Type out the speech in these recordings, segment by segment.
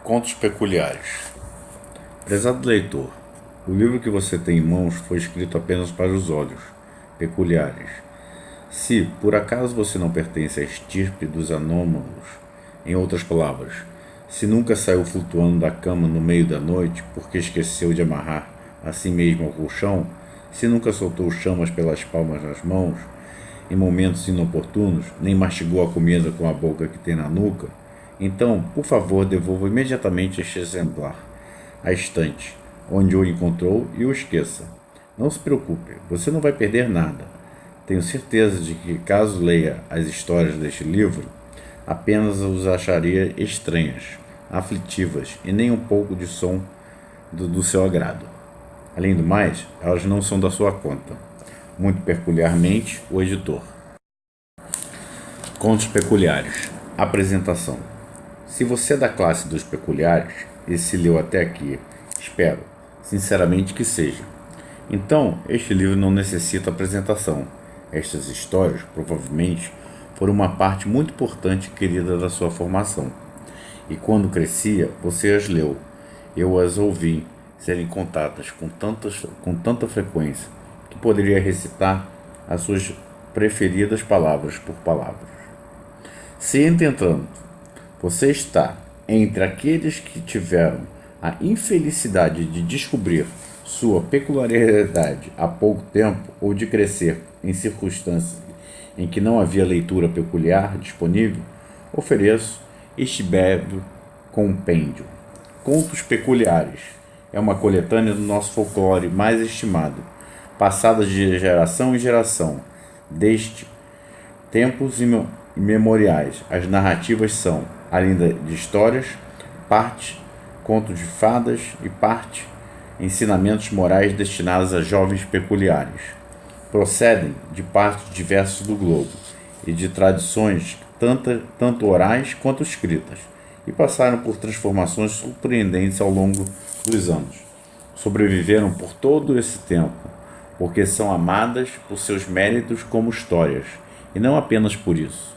Contos peculiares. Prezado leitor, o livro que você tem em mãos foi escrito apenas para os olhos peculiares. Se, por acaso, você não pertence à estirpe dos anômalos, em outras palavras, se nunca saiu flutuando da cama no meio da noite porque esqueceu de amarrar a si mesmo ao colchão, se nunca soltou chamas pelas palmas das mãos em momentos inoportunos, nem mastigou a comida com a boca que tem na nuca, então, por favor, devolva imediatamente este exemplar à estante, onde o encontrou, e o esqueça. Não se preocupe, você não vai perder nada. Tenho certeza de que, caso leia as histórias deste livro, apenas os acharia estranhas, aflitivas e nem um pouco de som do seu agrado. Além do mais, elas não são da sua conta. Muito peculiarmente, o editor. Contos peculiares. Apresentação. Se você é da classe dos peculiares e se leu até aqui, espero, sinceramente, que seja. Então, este livro não necessita apresentação. Estas histórias, provavelmente, foram uma parte muito importante e querida da sua formação. E quando crescia, você as leu. Eu as ouvi serem contadas com tanta frequência que poderia recitar as suas preferidas palavras por palavras. Se, entretanto, você está entre aqueles que tiveram a infelicidade de descobrir sua peculiaridade há pouco tempo ou de crescer em circunstâncias em que não havia leitura peculiar disponível, ofereço este breve compêndio. Contos Peculiares é uma coletânea do nosso folclore mais estimado, passada de geração em geração, desde tempos imemoriais. As narrativas são, além de histórias, parte conto de fadas e parte ensinamentos morais destinados a jovens peculiares. Procedem de partes diversas do globo e de tradições tanto orais quanto escritas, e passaram por transformações surpreendentes ao longo dos anos. Sobreviveram por todo esse tempo, porque são amadas por seus méritos como histórias, e não apenas por isso.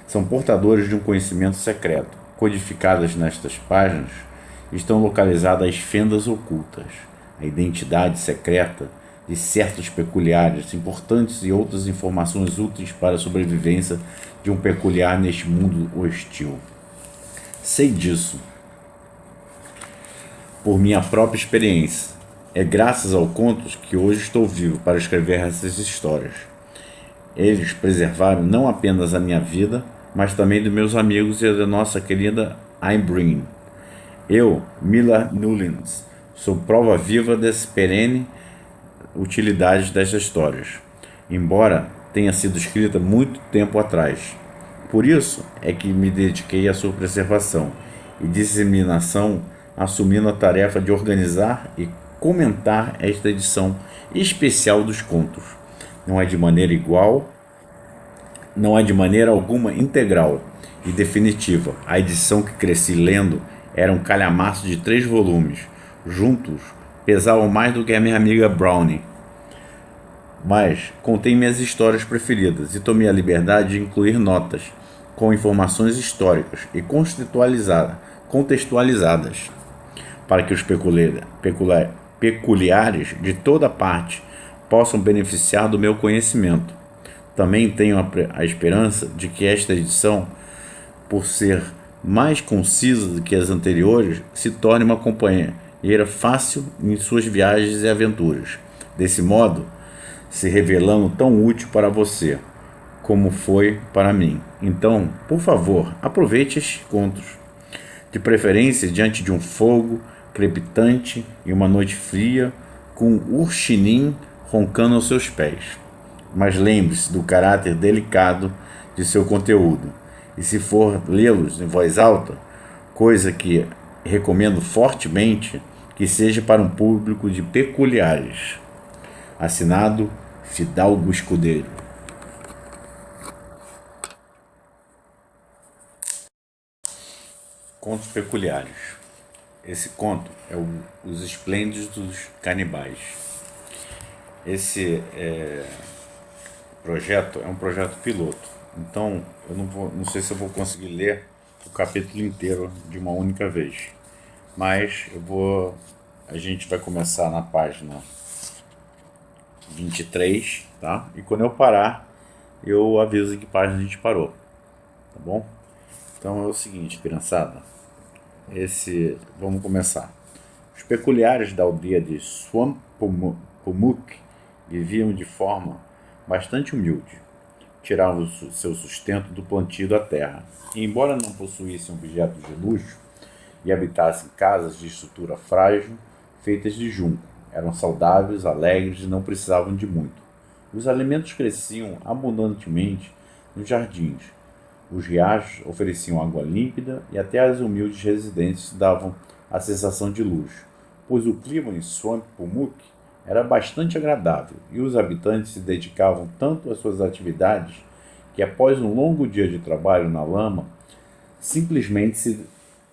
São portadores de um conhecimento secreto. Codificadas nestas páginas estão localizadas as fendas ocultas, a identidade secreta de certos peculiares importantes e outras informações úteis para a sobrevivência de um peculiar neste mundo hostil. Sei disso por minha própria experiência. É graças aos contos que hoje estou vivo para escrever essas histórias. Eles preservaram não apenas a minha vida, mas também dos meus amigos e da nossa querida Ayn Breen. Eu, Miller Newlands, sou prova viva dessa perene utilidade destas histórias, embora tenha sido escrita muito tempo atrás. Por isso é que me dediquei à sua preservação e disseminação, assumindo a tarefa de organizar e comentar esta edição especial dos contos. Não é de maneira alguma integral e definitiva. A edição que cresci lendo era um calhamaço de 3 volumes. Juntos, pesavam mais do que a minha amiga Brownie. Mas contém minhas histórias preferidas e tomei a liberdade de incluir notas com informações históricas e contextualizadas para que os peculiares de toda parte possam beneficiar do meu conhecimento. Também tenho a esperança de que esta edição, por ser mais concisa do que as anteriores, se torne uma companheira fácil em suas viagens e aventuras. Desse modo, se revelando tão útil para você, como foi para mim. Então, por favor, aproveite estes contos, de preferência diante de um fogo crepitante e uma noite fria, com um urchinim roncando aos seus pés. Mas lembre-se do caráter delicado de seu conteúdo, e se for lê-los em voz alta, coisa que recomendo fortemente, que seja para um público de peculiares. Assinado Fidalgo Escudeiro. Contos peculiares. Esse conto é Os Esplêndidos Canibais. Esse projeto é um projeto piloto, então eu não sei se eu vou conseguir ler o capítulo inteiro de uma única vez. Mas a gente vai começar na página 23, tá? E quando eu parar, eu aviso em que página a gente parou, tá bom? Então é o seguinte, criançada, vamos começar. Os peculiares da aldeia de Swampumuk viviam de forma bastante humilde. Tiravam seu sustento do plantio da terra. E embora não possuíssem objetos de luxo e habitassem casas de estrutura frágil, feitas de junco, eram saudáveis, alegres e não precisavam de muito. Os alimentos cresciam abundantemente nos jardins. Os riachos ofereciam água límpida e até as humildes residências davam a sensação de luxo, pois o clima em Swampumuk era bastante agradável e os habitantes se dedicavam tanto às suas atividades que, após um longo dia de trabalho na lama, simplesmente se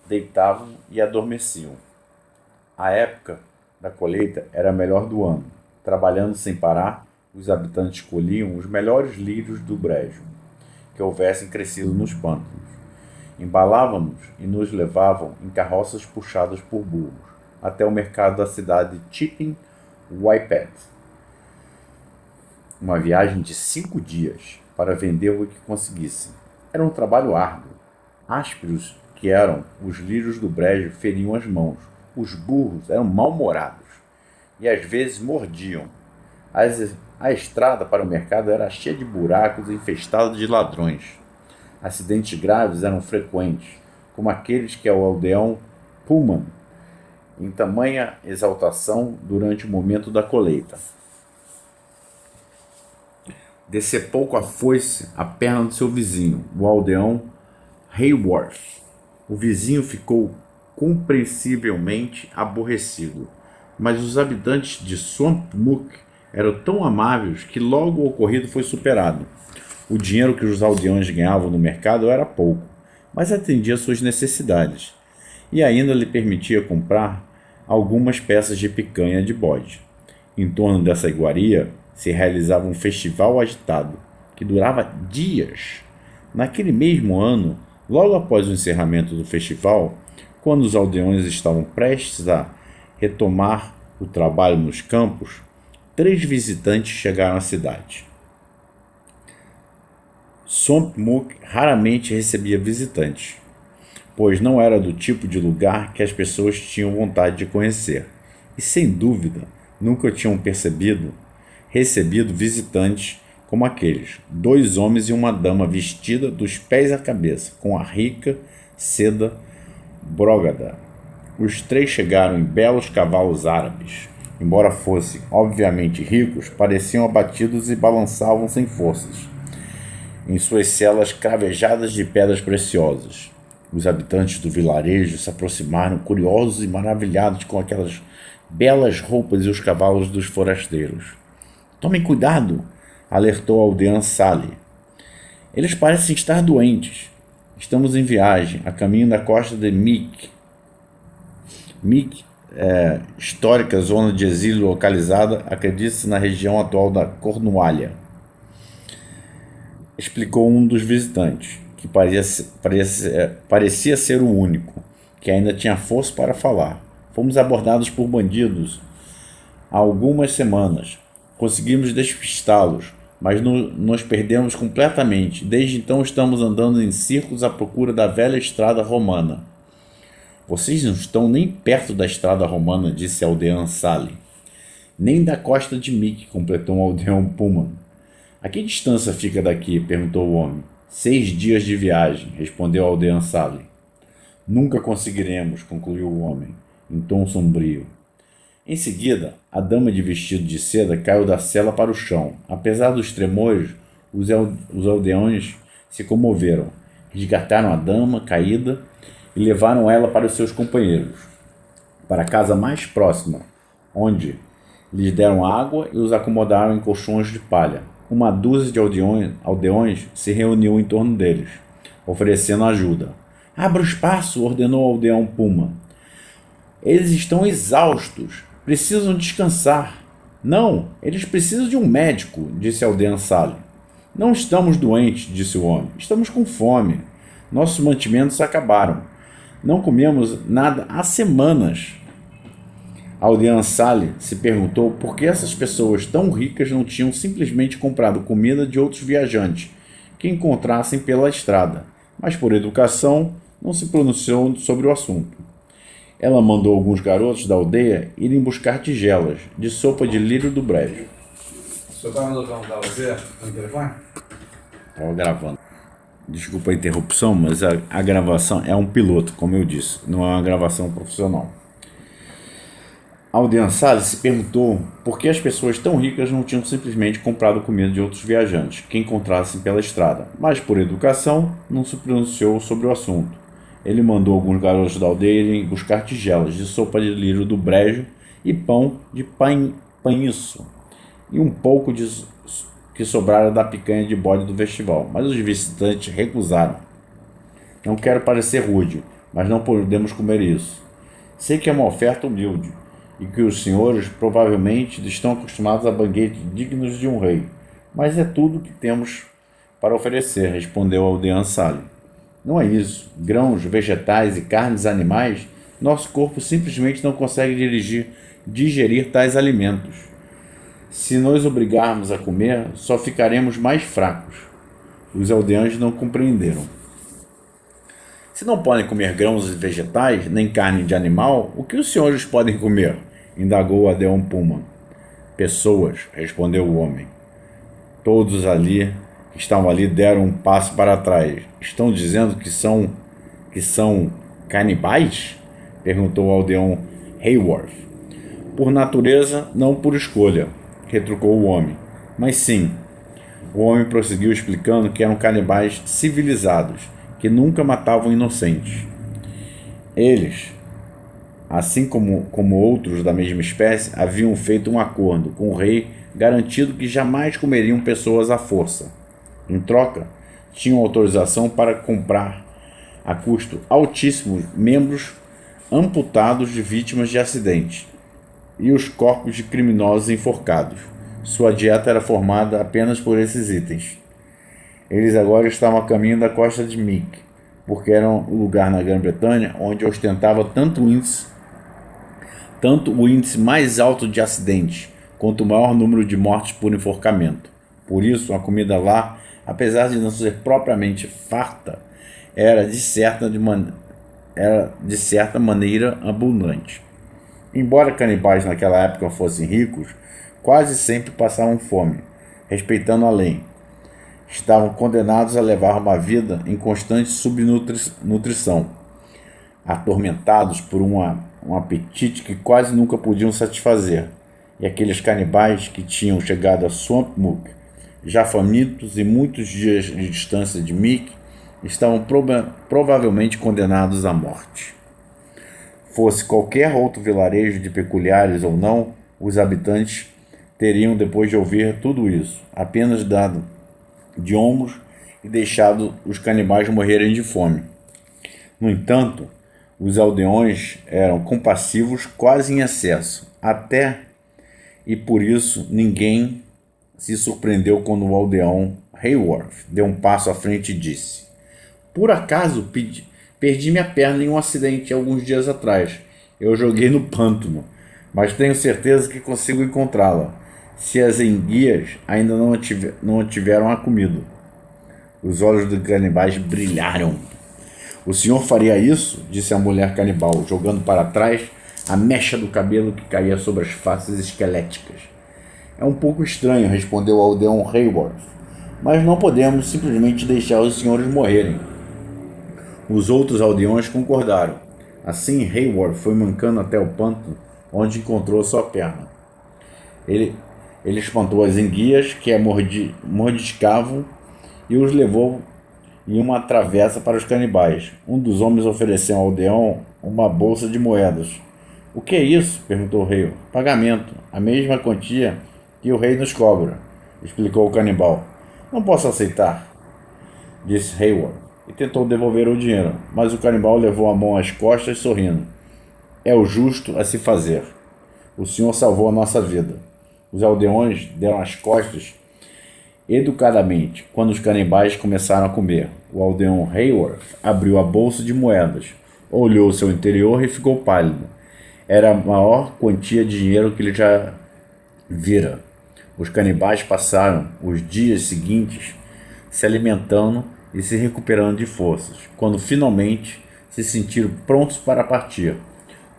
deitavam e adormeciam. A época da colheita era a melhor do ano. Trabalhando sem parar, os habitantes colhiam os melhores lírios do brejo que houvessem crescido nos pântanos. Embalavam-nos e nos levavam em carroças puxadas por burros até o mercado da cidade de Chipping Waipet. Uma viagem de 5 dias para vender o que conseguissem. Era um trabalho árduo. Ásperos que eram, os lírios do brejo feriam as mãos. Os burros eram mal-humorados e às vezes mordiam. A estrada para o mercado era cheia de buracos e infestada de ladrões. Acidentes graves eram frequentes, como aqueles que o aldeão Pullman, em tamanha exaltação durante o momento da colheita, decepou com a foice a perna do seu vizinho, o aldeão Hayworth. O vizinho ficou compreensivelmente aborrecido, mas os habitantes de Swampumuk eram tão amáveis que logo o ocorrido foi superado. O dinheiro que os aldeões ganhavam no mercado era pouco, mas atendia suas necessidades e ainda lhe permitia comprar algumas peças de picanha de bode. Em torno dessa iguaria se realizava um festival agitado, que durava dias. Naquele mesmo ano, logo após o encerramento do festival, quando os aldeões estavam prestes a retomar o trabalho nos campos, 3 visitantes chegaram à cidade. Swampumuk raramente recebia visitantes, pois não era do tipo de lugar que as pessoas tinham vontade de conhecer, e sem dúvida nunca tinham recebido visitantes como aqueles, 2 homens e uma dama vestida dos pés à cabeça, com a rica seda brógada. Os 3 chegaram em belos cavalos árabes. Embora fossem obviamente ricos, pareciam abatidos e balançavam sem forças em suas celas cravejadas de pedras preciosas. Os habitantes do vilarejo se aproximaram curiosos e maravilhados com aquelas belas roupas e os cavalos dos forasteiros. Tomem cuidado, alertou a aldeã Sally. Eles parecem estar doentes. Estamos em viagem, a caminho da costa de Meek. Meek, histórica zona de exílio localizada, acredita-se na região atual da Cornualha, explicou um dos visitantes, que parecia ser o único, que ainda tinha força para falar. Fomos abordados por bandidos há algumas semanas. Conseguimos despistá-los, mas nos perdemos completamente. Desde então estamos andando em círculos à procura da velha estrada romana. Vocês não estão nem perto da estrada romana, disse a aldeã Sally. Nem da costa de Meek, completou o aldeão Pullman. A que distância fica daqui? Perguntou o homem. 6 dias de viagem, respondeu a aldeã Sally. Nunca conseguiremos, concluiu o homem, em tom sombrio. Em seguida, a dama de vestido de seda caiu da sela para o chão. Apesar dos tremores, os aldeões se comoveram, resgataram a dama caída e levaram ela para os seus companheiros, para a casa mais próxima, onde lhes deram água e os acomodaram em colchões de palha. Uma dúzia de aldeões se reuniu em torno deles, oferecendo ajuda. Abra o espaço, ordenou o aldeão Puma. Eles estão exaustos, precisam descansar. Não, eles precisam de um médico, disse a aldeã Sally. Não estamos doentes, disse o homem, estamos com fome. Nossos mantimentos acabaram. Não comemos nada há semanas. Aldean Sally se perguntou por que essas pessoas tão ricas não tinham simplesmente comprado comida de outros viajantes que encontrassem pela estrada, mas por educação não se pronunciou sobre o assunto. Ela mandou alguns garotos da aldeia irem buscar tigelas de sopa de lírio do brejo. O senhor estava mandando perguntar a você no telefone? Estava gravando. Desculpa a interrupção, mas a gravação é um piloto, como eu disse, não é uma gravação profissional. Aldean Sally se perguntou por que as pessoas tão ricas não tinham simplesmente comprado comida de outros viajantes que encontrassem pela estrada, mas por educação não se pronunciou sobre o assunto. Ele mandou alguns garotos da aldeia irem buscar tigelas de sopa de lírio do brejo e pão de paniço e um pouco que sobrara da picanha de bode do festival, mas os visitantes recusaram. Não quero parecer rude, mas não podemos comer isso. Sei que é uma oferta humilde e que os senhores provavelmente estão acostumados a banquetes dignos de um rei, mas é tudo que temos para oferecer, respondeu Aldean Sally. Não é isso. Grãos, vegetais e carnes animais, nosso corpo simplesmente não consegue digerir tais alimentos. Se nos obrigarmos a comer, só ficaremos mais fracos. Os aldeãos não compreenderam. Se não podem comer grãos e vegetais, nem carne de animal, o que os senhores podem comer? Indagou Adeon Pullman. Pessoas, respondeu o homem. Todos que estavam ali deram um passo para trás. Estão dizendo que são canibais? Perguntou Aldeon Hayworth. Por natureza, não por escolha, retrucou o homem. Mas sim. O homem prosseguiu explicando que eram canibais civilizados, que nunca matavam inocentes. Eles, assim como outros da mesma espécie, haviam feito um acordo com o rei garantindo que jamais comeriam pessoas à força. Em troca, tinham autorização para comprar a custo altíssimo membros amputados de vítimas de acidente e os corpos de criminosos enforcados. Sua dieta era formada apenas por esses itens. Eles agora estavam a caminho da costa de Meek, porque era o lugar na Grã-Bretanha onde ostentava tanto o índice mais alto de acidentes, quanto o maior número de mortes por enforcamento. Por isso, a comida lá, apesar de não ser propriamente farta, era de certa maneira abundante. Embora canibais naquela época fossem ricos, quase sempre passavam fome, respeitando a lei. Estavam condenados a levar uma vida em constante subnutrição, atormentados por um apetite que quase nunca podiam satisfazer, e aqueles canibais que tinham chegado a Swampmook, já famintos e muitos dias de distância de Meek, estavam provavelmente condenados à morte. Fosse qualquer outro vilarejo de peculiares ou não, os habitantes teriam, depois de ouvir tudo isso, apenas dado de ombros e deixado os canibais morrerem de fome. No entanto, os aldeões eram compassivos quase em excesso, e por isso ninguém se surpreendeu quando o aldeão Hayworth deu um passo à frente e disse: por acaso perdi minha perna em um acidente alguns dias atrás. Eu joguei no pântano, mas tenho certeza que consigo encontrá-la, se as enguias ainda não a tiveram comido. Os olhos dos canibais brilharam. O senhor faria isso? Disse a mulher canibal, jogando para trás a mecha do cabelo que caía sobre as faces esqueléticas. É um pouco estranho, respondeu o aldeão Hayworth, mas não podemos simplesmente deixar os senhores morrerem. Os outros aldeões concordaram. Assim, Hayworth foi mancando até o pântano, onde encontrou sua perna. Ele espantou as enguias que a mordiscavam e os levou em uma travessa para os canibais. Um dos homens ofereceu ao aldeão uma bolsa de moedas. O que é isso? Perguntou o rei. Pagamento, a mesma quantia que o rei nos cobra, explicou o canibal. Não posso aceitar, disse Hayworth, e tentou devolver o dinheiro, mas o canibal levou a mão às costas sorrindo. É o justo a se fazer. O senhor salvou a nossa vida. Os aldeões deram as costas educadamente quando os canibais começaram a comer. O aldeão Hayworth abriu a bolsa de moedas, olhou seu interior e ficou pálido. Era a maior quantia de dinheiro que ele já vira. Os canibais passaram os dias seguintes se alimentando e se recuperando de forças, quando finalmente se sentiram prontos para partir,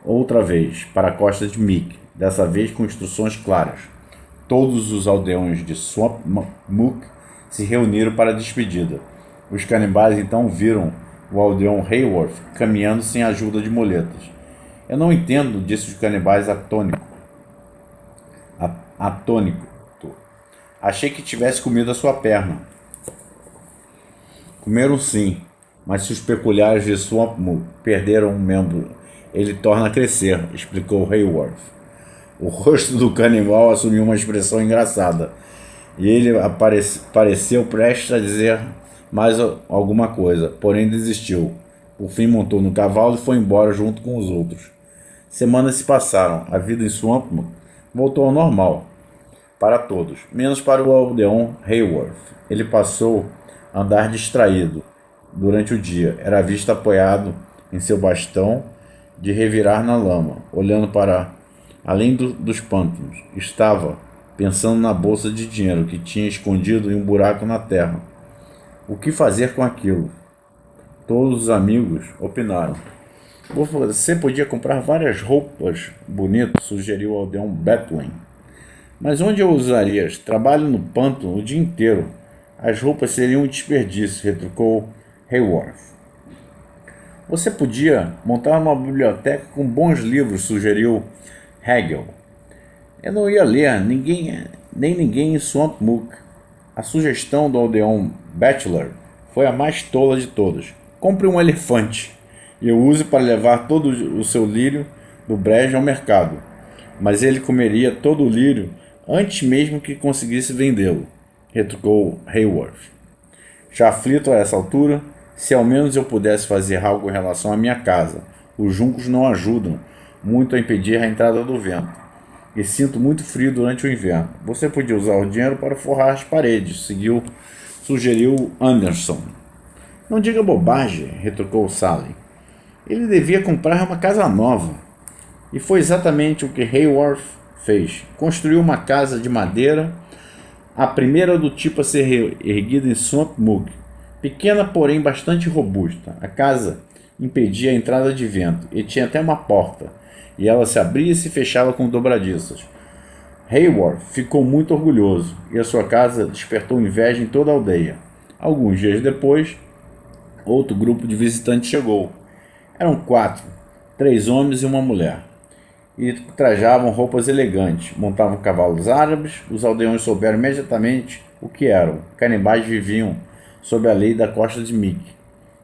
outra vez para a costa de Mick, dessa vez com instruções claras. Todos os aldeões de Swamp Mook se reuniram para a despedida. Os canibais então viram o aldeão Hayworth caminhando sem ajuda de muletas. Eu não entendo, disse os canibais atônito. Achei que tivesse comido a sua perna. Comeram sim, mas se os peculiares de Swamp Mook perderam um membro, ele torna a crescer, explicou Hayworth. O rosto do canibal assumiu uma expressão engraçada, e ele pareceu prestes a dizer mais alguma coisa, porém desistiu. Por fim montou no cavalo e foi embora junto com os outros. Semanas se passaram, a vida em Swampmoor voltou ao normal, para todos, menos para o aldeão Hayworth. Ele passou a andar distraído durante o dia, era visto apoiado em seu bastão de revirar na lama, olhando para além dos pântanos. Estava pensando na bolsa de dinheiro que tinha escondido em um buraco na terra. O que fazer com aquilo? Todos os amigos opinaram. Você podia comprar várias roupas bonitas, sugeriu o aldeão Bethlehem. Mas onde eu usarias? Trabalho no pântano o dia inteiro. As roupas seriam um desperdício, retrucou Hayworth. Você podia montar uma biblioteca com bons livros, sugeriu Hegel. Eu não ia ler nem ninguém em Swamp Mook. A sugestão do aldeão Bachelor foi a mais tola de todas. Compre um elefante e eu use para levar todo o seu lírio do brejo ao mercado. Mas ele comeria todo o lírio antes mesmo que conseguisse vendê-lo, retrucou Hayworth. Já aflito a essa altura, se ao menos eu pudesse fazer algo em relação à minha casa. Os juncos não ajudam muito a impedir a entrada do vento, e sinto muito frio durante o inverno. Você podia usar o dinheiro para forrar as paredes, sugeriu Anderson. Não diga bobagem, retrucou Sally. Ele devia comprar uma casa nova. E foi exatamente o que Hayworth fez. Construiu uma casa de madeira, a primeira do tipo a ser erguida em Swamp Mook. Pequena, porém bastante robusta. A casa impedia a entrada de vento e tinha até uma porta, e ela se abria e se fechava com dobradiças. Hayworth ficou muito orgulhoso, e a sua casa despertou inveja em toda a aldeia. Alguns dias depois, outro grupo de visitantes chegou. Eram 4, 3 homens e uma mulher, e trajavam roupas elegantes, montavam cavalos árabes. Os aldeões souberam imediatamente o que eram. Canibais viviam sob a lei da costa de Mick.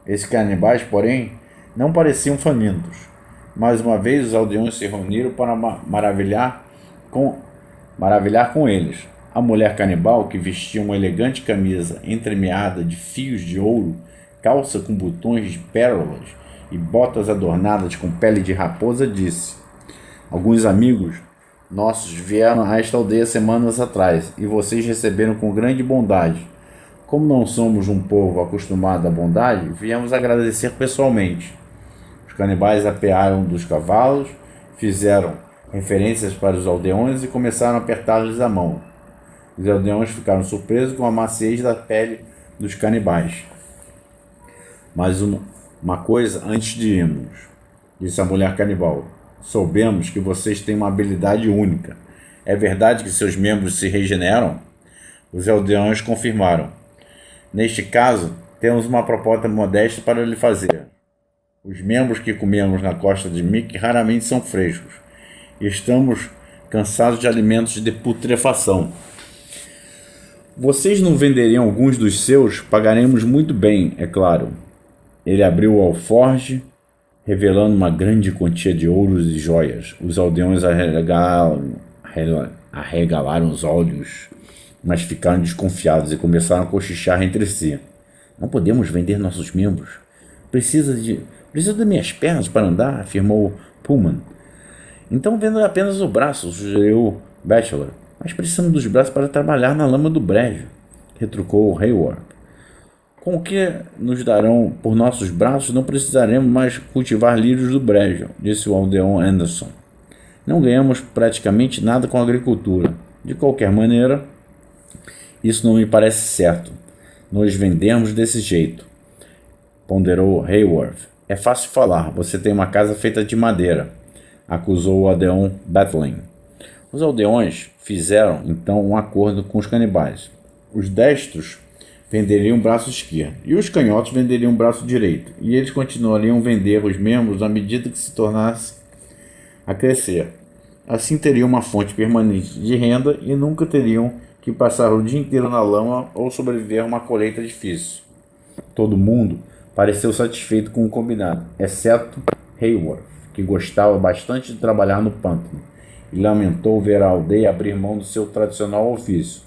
Esses canibais, porém, não pareciam famintos. Mais uma vez, os aldeões se reuniram para maravilhar com eles. A mulher canibal, que vestia uma elegante camisa entremeada de fios de ouro, calça com botões de pérolas e botas adornadas com pele de raposa, disse: alguns amigos nossos vieram a esta aldeia semanas atrás, e vocês receberam com grande bondade. Como não somos um povo acostumado à bondade, viemos agradecer pessoalmente. Os canibais apearam dos cavalos, fizeram referências para os aldeões e começaram a apertar-lhes a mão. Os aldeões ficaram surpresos com a maciez da pele dos canibais. Mas uma coisa antes de irmos, disse a mulher canibal. Soubemos que vocês têm uma habilidade única. É verdade que seus membros se regeneram? Os aldeões confirmaram. Neste caso, temos uma proposta modesta para lhe fazer. Os membros que comemos na costa de Mick raramente são frescos. E estamos cansados de alimentos de putrefação. Vocês não venderiam alguns dos seus? Pagaremos muito bem, é claro. Ele abriu o alforje, revelando uma grande quantia de ouros e joias. Os aldeões arregalaram os olhos, mas ficaram desconfiados e começaram a cochichar entre si. Não podemos vender nossos membros. Preciso das minhas pernas para andar, afirmou Pullman. Então venda apenas o braço, sugeriu Bachelor. Mas precisamos dos braços para trabalhar na lama do brejo. retrucou Hayward. Com o que nos darão por nossos braços, não precisaremos mais cultivar lírios do brejo, disse o aldeão Anderson. Não ganhamos praticamente nada com a agricultura. De qualquer maneira, isso não me parece certo. Nós vendemos desse jeito, ponderou Hayward. É fácil falar, você tem uma casa feita de madeira, acusou o aldeão Batlin. Os aldeões fizeram, então, um acordo com os canibais. Os destros venderiam o braço esquerdo e os canhotos venderiam o braço direito, e eles continuariam a vender os membros à medida que se tornasse a crescer. Assim teriam uma fonte permanente de renda e nunca teriam que passar o dia inteiro na lama ou sobreviver a uma colheita difícil. Todo mundo pareceu satisfeito com o combinado, exceto Hayward, que gostava bastante de trabalhar no pântano, e lamentou ver a aldeia abrir mão do seu tradicional ofício,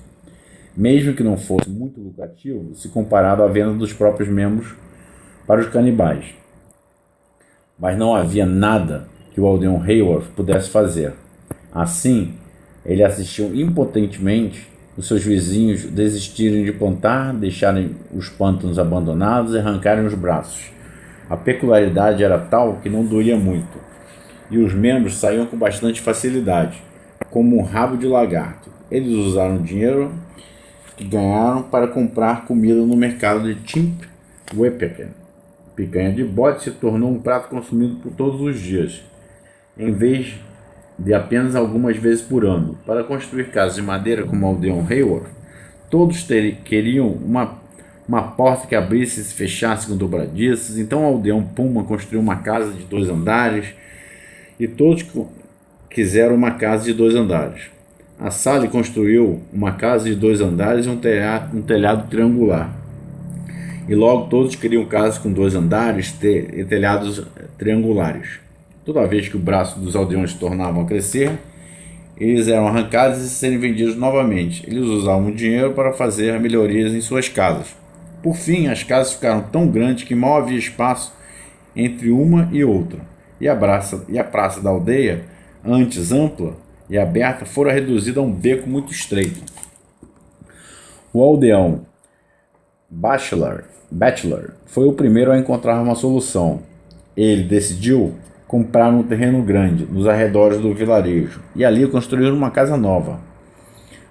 mesmo que não fosse muito lucrativo se comparado à venda dos próprios membros para os canibais. Mas não havia nada que o aldeão Hayward pudesse fazer. Assim, ele assistiu impotentemente os seus vizinhos desistirem de plantar, deixarem os pântanos abandonados e arrancarem os braços. A peculiaridade era tal que não doía muito, e os membros saíam com bastante facilidade, como um rabo de lagarto. Eles usaram o dinheiro que ganharam para comprar comida no mercado de Chimp-Wepecken. Picanha de bode se tornou um prato consumido por todos os dias, em vez de apenas algumas vezes por ano. Para construir casas de madeira como o aldeão Hayward, todos queriam uma porta que abrisse e se fechasse com dobradiças. Então o aldeão Puma construiu uma casa de 2 andares e todos quiseram uma casa de 2 andares. A Sally construiu uma casa de 2 andares e um telhado triangular. E logo todos queriam casas com 2 andares e telhados triangulares. Toda vez que o braço dos aldeões se tornavam a crescer, eles eram arrancados e serem vendidos novamente. Eles usavam o dinheiro para fazer melhorias em suas casas. Por fim, as casas ficaram tão grandes que mal havia espaço entre uma e outra. E a praça da aldeia, antes ampla e aberta, fora reduzida a um beco muito estreito. O aldeão Bachelor foi o primeiro a encontrar uma solução. Ele decidiu comprar um terreno grande nos arredores do vilarejo e ali construir uma casa nova,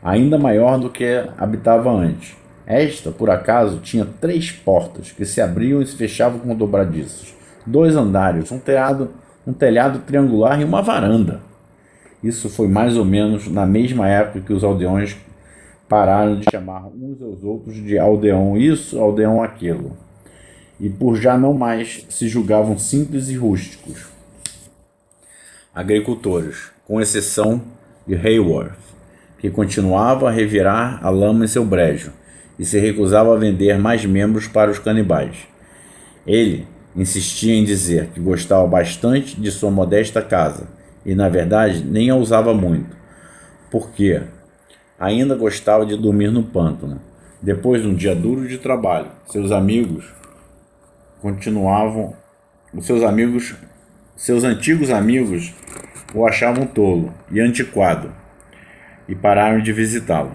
ainda maior do que habitava antes. Esta, por acaso, tinha 3 portas que se abriam e se fechavam com dobradiças, 2 andares, um telhado triangular e uma varanda. Isso foi mais ou menos na mesma época que os aldeões pararam de chamar uns aos outros de aldeão isso, aldeão aquilo, e por já não mais se julgavam simples e rústicos agricultores, com exceção de Hayward, que continuava a revirar a lama em seu brejo e se recusava a vender mais membros para os canibais. Ele insistia em dizer que gostava bastante de sua modesta casa e, na verdade, nem a usava muito, porque ainda gostava de dormir no pântano. Depois de um dia duro de trabalho, seus antigos amigos o achavam tolo e antiquado e pararam de visitá-lo.